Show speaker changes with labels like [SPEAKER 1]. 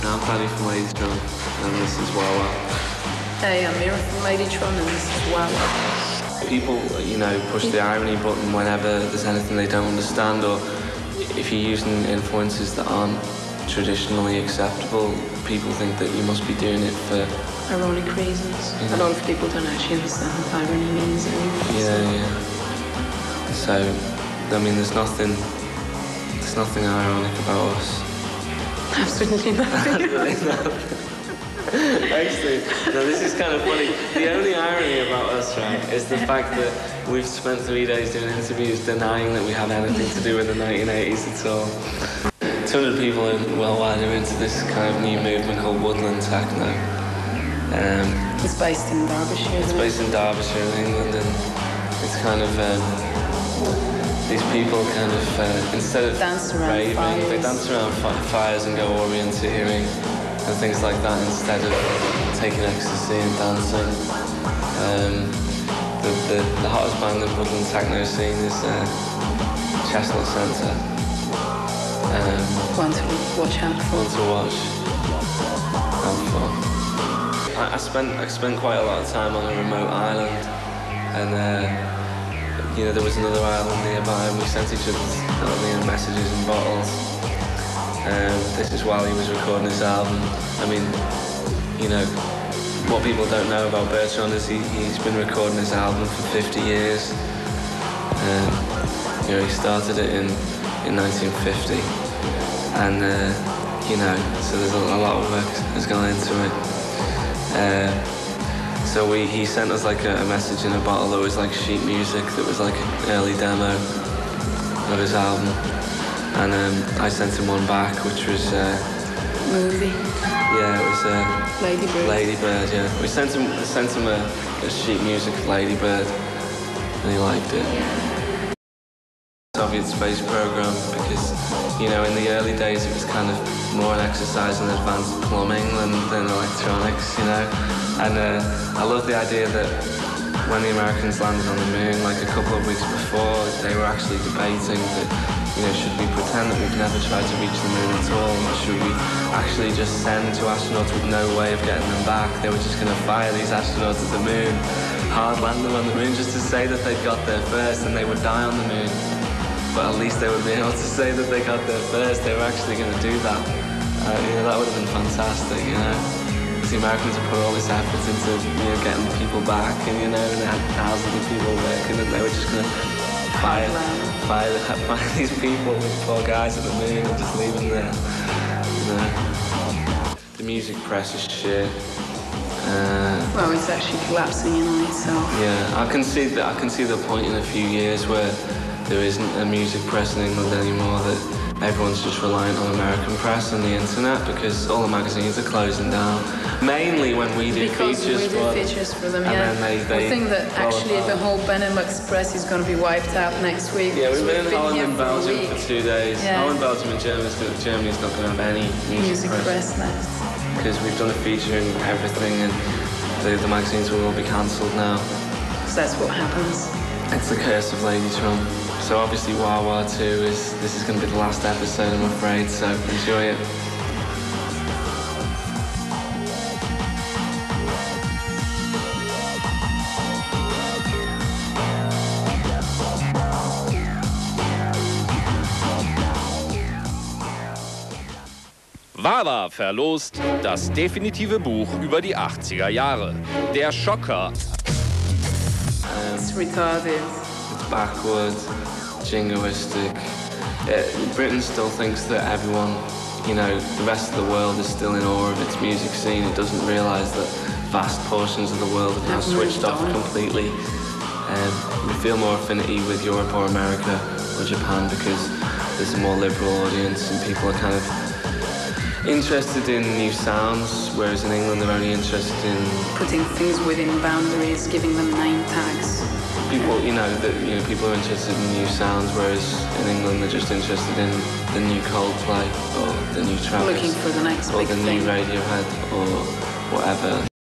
[SPEAKER 1] I'm Paddy from Ladytron, and this is wah2.
[SPEAKER 2] Hey, I'm Mira from ladytron, and this is wah2.
[SPEAKER 1] People, push the irony button whenever there's anything they don't understand, or if you're using influences that aren't traditionally acceptable, people think that you must be doing it for
[SPEAKER 2] ironic reasons. A lot of people don't actually understand what irony means anyway.
[SPEAKER 1] Yeah. So, I mean, there's nothing ironic about us.
[SPEAKER 2] Absolutely nothing.
[SPEAKER 1] Actually, no, this is kind of funny. The only irony about us, right, is the fact that we've spent 3 days doing interviews denying that we have anything to do with the 1980s at all. 200 people worldwide are into this kind of new movement called woodland techno.
[SPEAKER 2] It's based in Derbyshire.
[SPEAKER 1] It's based in Derbyshire in England, and it's kind of these people kind of instead of raving, they dance around fires and go orienteering and things like that instead of taking ecstasy and dancing. The hottest band in Woodland techno scene is Chestnut Centre.
[SPEAKER 2] One to watch out for.
[SPEAKER 1] One to watch out for. I spent quite a lot of time on a remote island, and there was another island nearby, and we sent each other messages in bottles. This is while he was recording his album. I mean, what people don't know about Bertrand is he's been recording his album for 50 years. He started it in 1950, and so there's a lot of work has gone into it. So he sent us like a message in a bottle that was like sheet music, that was like an early demo of his album, and I sent him one back, which was
[SPEAKER 2] movie.
[SPEAKER 1] Yeah, it was
[SPEAKER 2] Ladybird.
[SPEAKER 1] Ladybird, yeah. We sent him a sheet music of Ladybird, and he liked it. Soviet space program, because in the early days it was kind of more an exercise in advanced plumbing than electronics, and I love the idea that when the Americans landed on the moon, like a couple of weeks before, they were actually debating that, should we pretend that we've never tried to reach the moon at all, or should we actually just send two astronauts with no way of getting them back? They were just going to fire these astronauts at the moon, hard land them on the moon, just to say that they got there first, and they would die on the moon. But at least they would be able to say that they got there first. They were actually going to do that. That would have been fantastic, because the Americans have put all this effort into, getting people back, and they had thousands of people working, and they were just going to fire these people, these poor guys at the moon, and just leave them there. The music press is shit.
[SPEAKER 2] Well, it's actually collapsing in on itself.
[SPEAKER 1] Yeah, I can see the point in a few years where there isn't a music press in England anymore, that everyone's just reliant on American press and the internet, because all the magazines are closing down. Mainly when we do features
[SPEAKER 2] for them, yeah.
[SPEAKER 1] And then
[SPEAKER 2] I think that actually the whole Benelux press is going to be wiped out next week.
[SPEAKER 1] Yeah, we've been in Holland and Belgium for 2 days.
[SPEAKER 2] Yeah.
[SPEAKER 1] Holland, Belgium and Germany's not going to have any music press
[SPEAKER 2] left.
[SPEAKER 1] Because we've done a feature and everything, and the magazines will all be cancelled now.
[SPEAKER 2] So that's what happens.
[SPEAKER 1] It's the curse of Ladytron. So obviously wah2 this is going to be the last episode, I'm afraid, so enjoy it.
[SPEAKER 3] wah2 verlost das definitive Buch über die 80er Jahre. Der Schocker.
[SPEAKER 2] It's retarded.
[SPEAKER 1] It's backwards, jingoistic. Britain still thinks that everyone, the rest of the world is still in awe of its music scene. It doesn't realise that vast portions of the world have now switched off completely. We feel more affinity with Europe or America or Japan because there's a more liberal audience and people are kind of interested in new sounds, whereas in England they're only interested in
[SPEAKER 2] putting things within boundaries, giving them name tags.
[SPEAKER 1] People, people are interested in new sounds, whereas in England they're just interested in the new Coldplay or the new Travis,
[SPEAKER 2] looking for the next
[SPEAKER 1] or
[SPEAKER 2] big
[SPEAKER 1] the
[SPEAKER 2] thing.
[SPEAKER 1] new Radiohead or whatever.